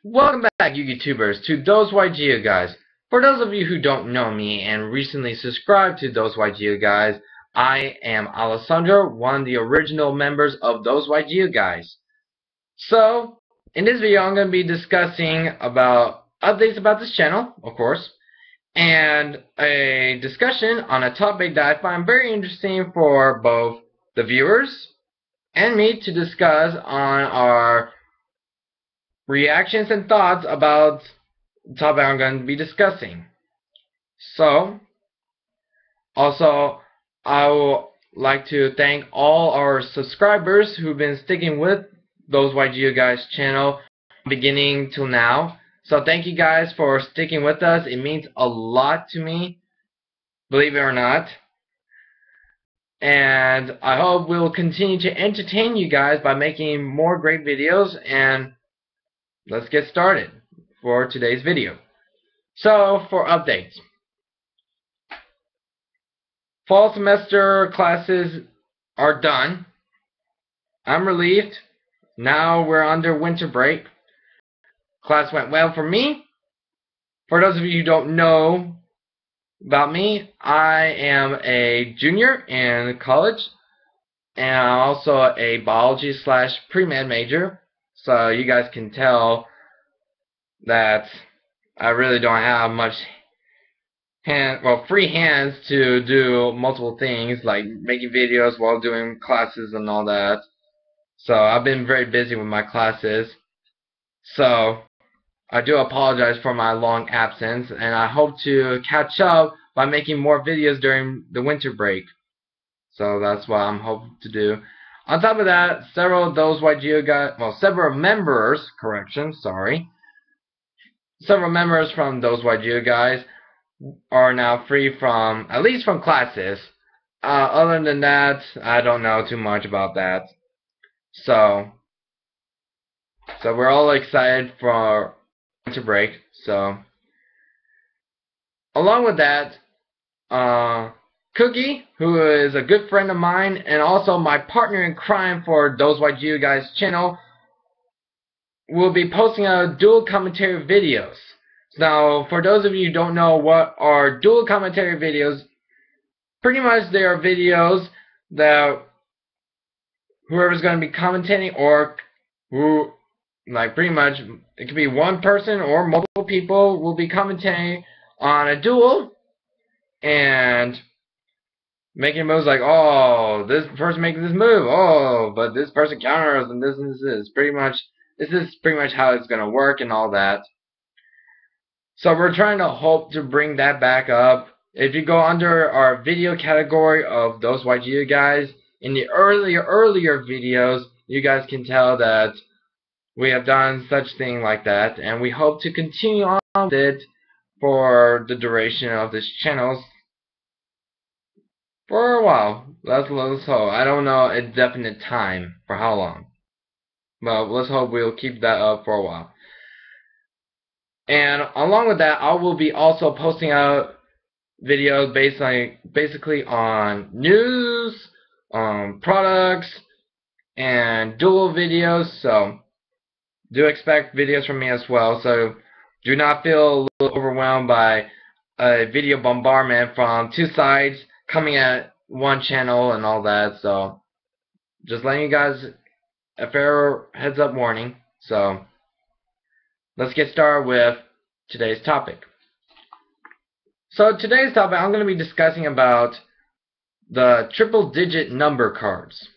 Welcome back, you YouTubers, to Those White Geo Guys. For those of you who don't know me and recently subscribed to Those White Geo Guys, I am Alessandro, one of the original members of Those White Geo Guys. So, in this video I'm going to be discussing about updates about this channel, of course, and a discussion on a topic that I find very interesting for both the viewers and me to discuss on our reactions and thoughts about the topic I'm going to be discussing. So, also, I would like to thank all our subscribers who've been sticking with Those White Geo Guys channel beginning till now. So thank you guys for sticking with us. It means a lot to me, believe it or not. And I hope we'll continue to entertain you guys by making more great videos, and let's get started for today's video. So, for updates. Fall semester classes are done. I'm relieved. Now we're under winter break. Class went well for me. For those of you who don't know about me, I am a junior in college, and I'm also a biology / pre-med major. So you guys can tell that I really don't have much free hands to do multiple things like making videos while doing classes and all that. So I've been very busy with my classes. So I do apologize for my long absence, and I hope to catch up by making more videos during the winter break. So that's what I'm hoping to do. On top of that, several of Those White Geo Guys, several members, several members from Those White Geo Guys are now free from, at least from classes. Other than that, I don't know too much about that. So we're all excited for winter break. So, along with that, Cookie, who is a good friend of mine and also my partner in crime for Those White Geo Guys channel, will be posting out dual commentary videos. Now, for those of you who don't know what are dual commentary videos, pretty much they are videos that whoever's going to be commentating, or who, like, pretty much it could be one person or multiple people will be commentating on a duel and making moves like, oh, this person making this move, oh, but this person counters, and this and this is pretty much how it's going to work and all that. So we're trying to hope to bring that back up. If you go under our video category of Those White Geo Guys, in the earlier videos, you guys can tell that we have done such thing like that, and we hope to continue on with it for the duration of this channel for a while. Let's hope. I don't know a definite time for how long, but let's hope we'll keep that up for a while. And along with that, I will be also posting out videos basically on news, products, and dual videos. So do expect videos from me as well. So do not feel a little overwhelmed by a video bombardment from two sides coming at one channel and all that. So just letting you guys a fair heads up warning. So let's get started with today's topic. So today's topic, I'm going to be discussing about the triple digit number cards.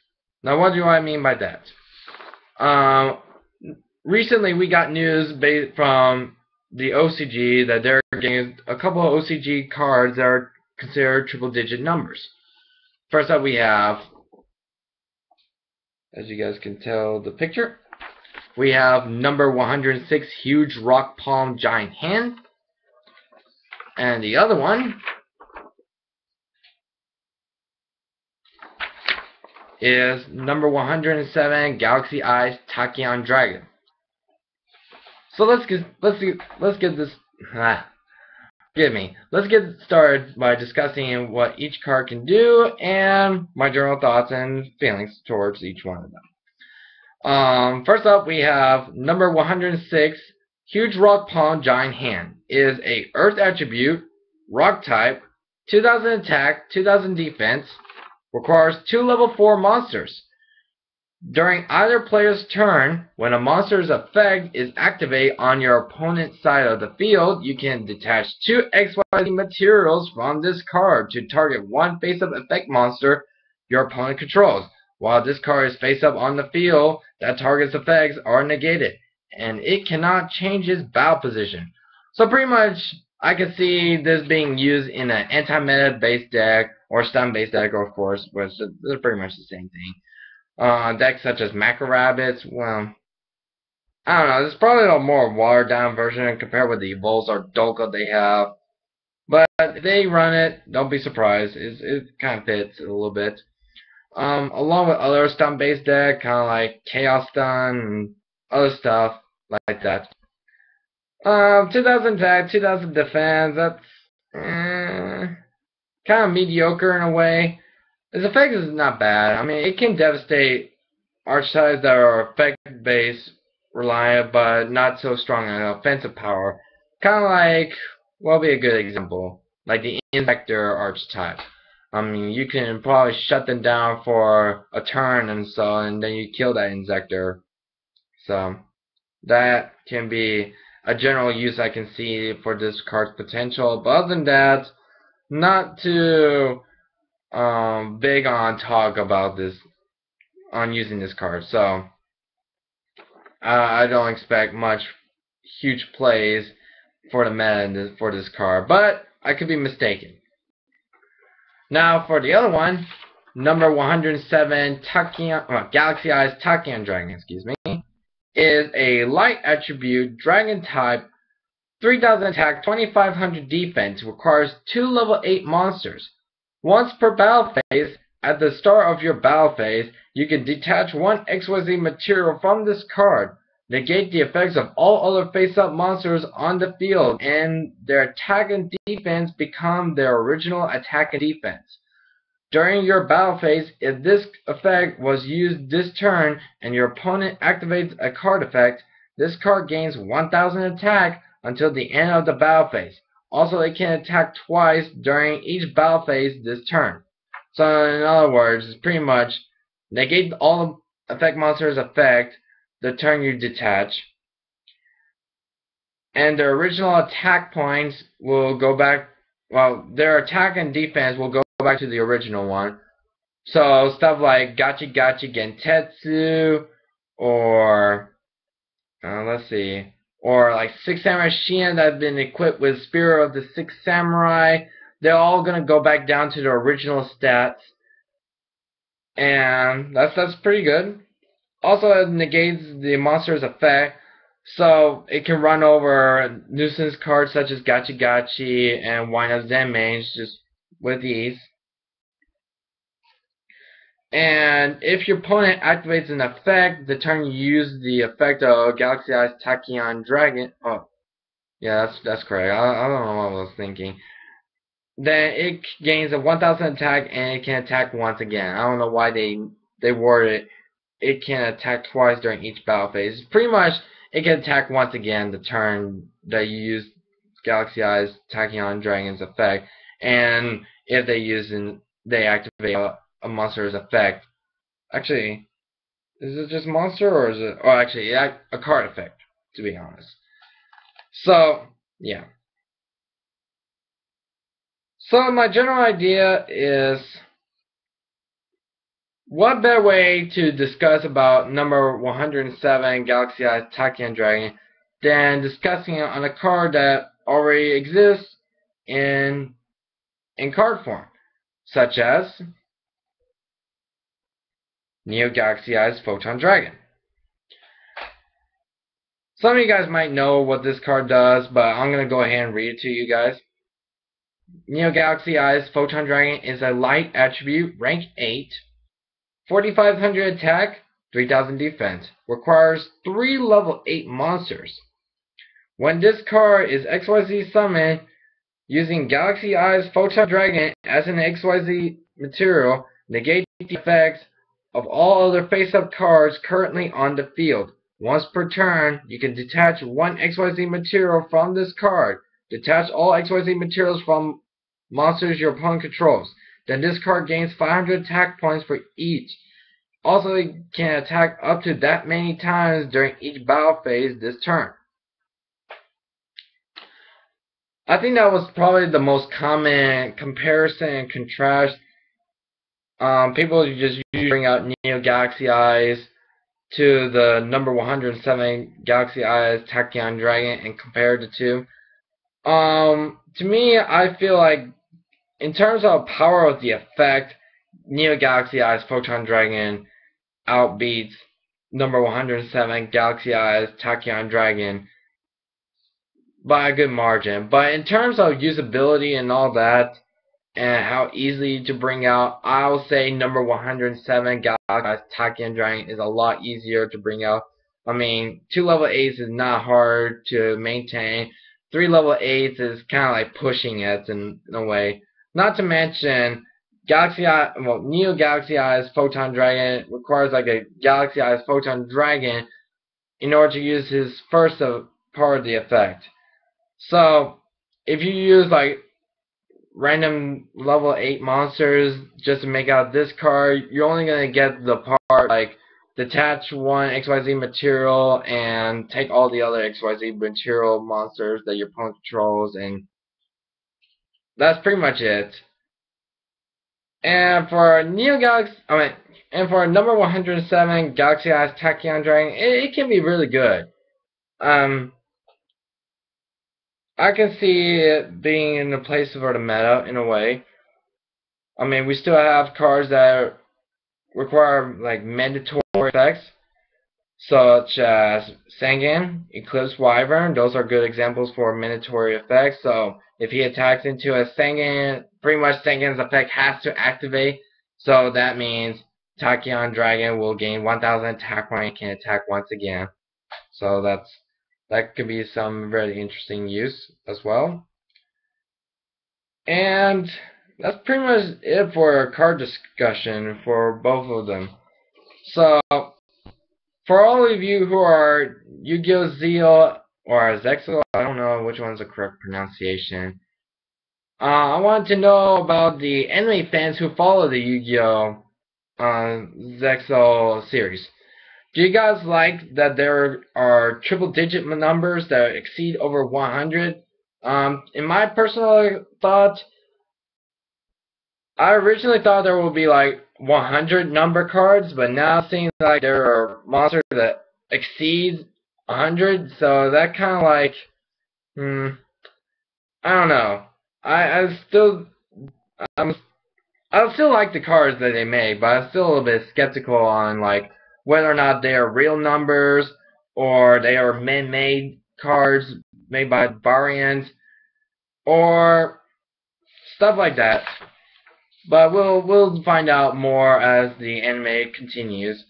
Now what do I mean by that? Recently we got news from the OCG that they're getting a couple of OCG cards that are considered triple digit numbers. First up we have, as you guys can tell the picture, we have number 106, Huge Rock Palm Giant Hand. And the other one is number 107, Galaxy Eyes Tachyon Dragon. So let's get this. Let's get started by discussing what each card can do and my general thoughts and feelings towards each one of them. First up, we have number 106, Huge Rock Palm Giant Hand is a Earth attribute, Rock type, 2000 attack, 2000 defense, requires 2 level 4 monsters. During either player's turn, when a monster's effect is activated on your opponent's side of the field, you can detach 2 XYZ materials from this card to target one face-up effect monster your opponent controls. While this card is face-up on the field, that target's effects are negated, and it cannot change its battle position. So pretty much, I can see this being used in an anti-meta based deck, or stun based deck, of course, which they're pretty much the same thing. Decks such as Macro Rabbits, well, I don't know, it's probably a more watered down version compared with the Volzar Dolka they have. But if they run it, don't be surprised. It kind of fits a little bit. Along with other stun based deck, kind of like Chaos Stun and other stuff like that. 2000 attack, 2000 defense, that's kind of mediocre in a way. Its effect is not bad. I mean, it can devastate archetypes that are effect based reliant, but not so strong in offensive power. Kind of like, what would be a good example? Like the Inspector archetype. I mean, you can probably shut them down for a turn and so, and then you kill that Inspector. So, that can be a general use I can see for this card's potential. But other than that, not too big on talk about this, on using this card. So, I don't expect much huge plays for the meta for this card, but I could be mistaken. Now for the other one, number 107, Galaxy Eyes Tachyon Dragon, is a light attribute, dragon type, 3000 attack, 2500 defense, requires 2 level 8 monsters. Once per battle phase, at the start of your battle phase, you can detach one XYZ material from this card, negate the effects of all other face-up monsters on the field, and their attack and defense become their original attack and defense. During your battle phase, if this effect was used this turn and your opponent activates a card effect, this card gains 1000 attack until the end of the battle phase. Also, it can attack twice during each battle phase this turn. So in other words, it's pretty much negate all the effect monsters' effect the turn you detach, and their original attack points will go back, well, their attack and defense will go back to the original one. So stuff like Gachi Gachi Gentetsu, or let's see, or like Six Samurai Shion that have been equipped with Spirit of the Six Samurai, they're all gonna go back down to their original stats, and that's pretty good. Also, it negates the monster's effect, so it can run over nuisance cards such as Gachi Gachi and Wine of Zenmage just with ease. And if your opponent activates an effect, the turn you use the effect of Galaxy Eyes Tachyon Dragon. Oh, yeah, that's correct. I don't know what I was thinking. Then it gains a 1000 attack and it can attack once again. I don't know why they worded it can attack twice during each battle phase. Pretty much, it can attack once again the turn that you use Galaxy Eyes Tachyon Dragon's effect, and if they activate a monster's effect. Actually, is it just monster or is it? Oh, actually, a card effect, to be honest. So yeah. So my general idea is, what better way to discuss about number 107 Galaxy Eyes Tachyon Dragon than discussing it on a card that already exists in card form, such as Neo Galaxy Eyes Photon Dragon. Some of you guys might know what this card does, but I'm going to go ahead and read it to you guys. Neo Galaxy Eyes Photon Dragon is a light attribute, rank 8, 4500 attack, 3000 defense. Requires 3 level 8 monsters. When this card is XYZ summoned using Galaxy Eyes Photon Dragon as an XYZ material, negate the effects of all other face-up cards currently on the field. Once per turn, you can detach one XYZ material from this card. Detach all XYZ materials from monsters your opponent controls. Then this card gains 500 attack points for each. Also, it can attack up to that many times during each battle phase this turn. I think that was probably the most common comparison and contrast. People just usually bring out Neo Galaxy Eyes to the number 107 Galaxy Eyes Tachyon Dragon and compare the two. To me, I feel like in terms of power of the effect, Neo Galaxy Eyes Photon Dragon outbeats number 107 Galaxy Eyes Tachyon Dragon by a good margin. But in terms of usability and all that, and how easy to bring out, I'll say number 107 Galaxy Eyes Tachyon Dragon is a lot easier to bring out. I mean, 2 level 8s is not hard to maintain. 3 level 8s is kind of like pushing it in a way. Not to mention, Neo Galaxy Eyes Photon Dragon requires like a Galaxy Eyes Photon Dragon in order to use his first part of the effect. So, if you use like random level 8 monsters just to make out this card, you're only going to get the part like detach one XYZ material and take all the other XYZ material monsters that your opponent controls, and that's pretty much it. And for for number 107 Galaxy Eyes Tachyon Dragon, it can be really good. I can see it being in the place for the meta in a way. I mean, we still have cards that require like mandatory effects, such as Sangan, Eclipse Wyvern. Those are good examples for mandatory effects. So if he attacks into a Sangan, pretty much Sangan's effect has to activate. So that means Tachyon Dragon will gain 1,000 attack point and can attack once again. So that could be some very interesting use as well. And that's pretty much it for a card discussion for both of them. So, for all of you who are Yu-Gi-Oh! Zeal or Zexal, I don't know which one's the correct pronunciation. I wanted to know about the anime fans who follow the Yu-Gi-Oh! Zexal series. Do you guys like that there are triple-digit numbers that exceed over 100? In my personal thought, I originally thought there would be like 100 number cards, but now it seems like there are monsters that exceed 100, so that kind of like, I don't know. I still like the cards that they make, but I'm still a little bit skeptical on like whether or not they are real numbers or they are man-made cards made by Barians or stuff like that. But we'll find out more as the anime continues.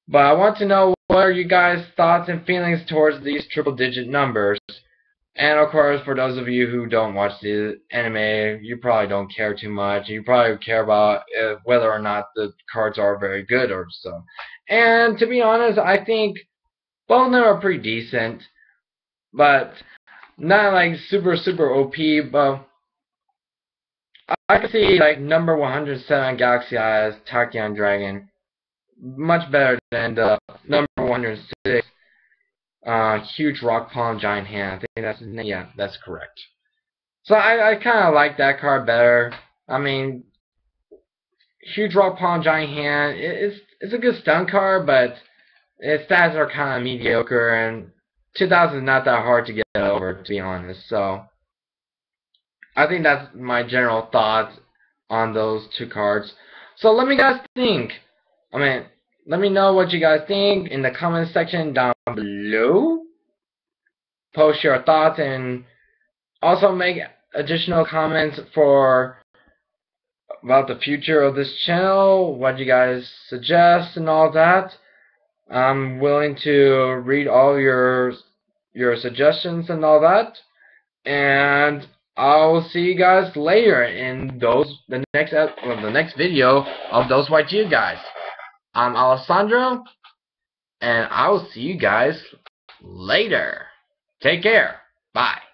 But I want to know what are you guys' thoughts and feelings towards these triple-digit numbers. And of course, for those of you who don't watch the anime, you probably don't care too much. You probably care about whether or not the cards are very good or so. And to be honest, I think both of them are pretty decent, but not like super OP. But I can see like number 107 Galaxy Eyes Tachyon Dragon much better than the number 106 Huge Rock Palm Giant Hand. I think that's his name. Yeah, that's correct. So I kind of like that card better. I mean, Huge Rock Palm Giant Hand, it's a good stun card, but its stats are kind of mediocre, and 2000 is not that hard to get over, to be honest. So I think that's my general thoughts on those two cards. So let me guys think. Let me know what you guys think in the comment section down below. Post your thoughts and also make additional comments about the future of this channel, what you guys suggest and all that. I'm willing to read all your suggestions and all that. And I'll see you guys later in the next video of those YG guys. I'm Alessandro. and I will see you guys later. Take care. Bye.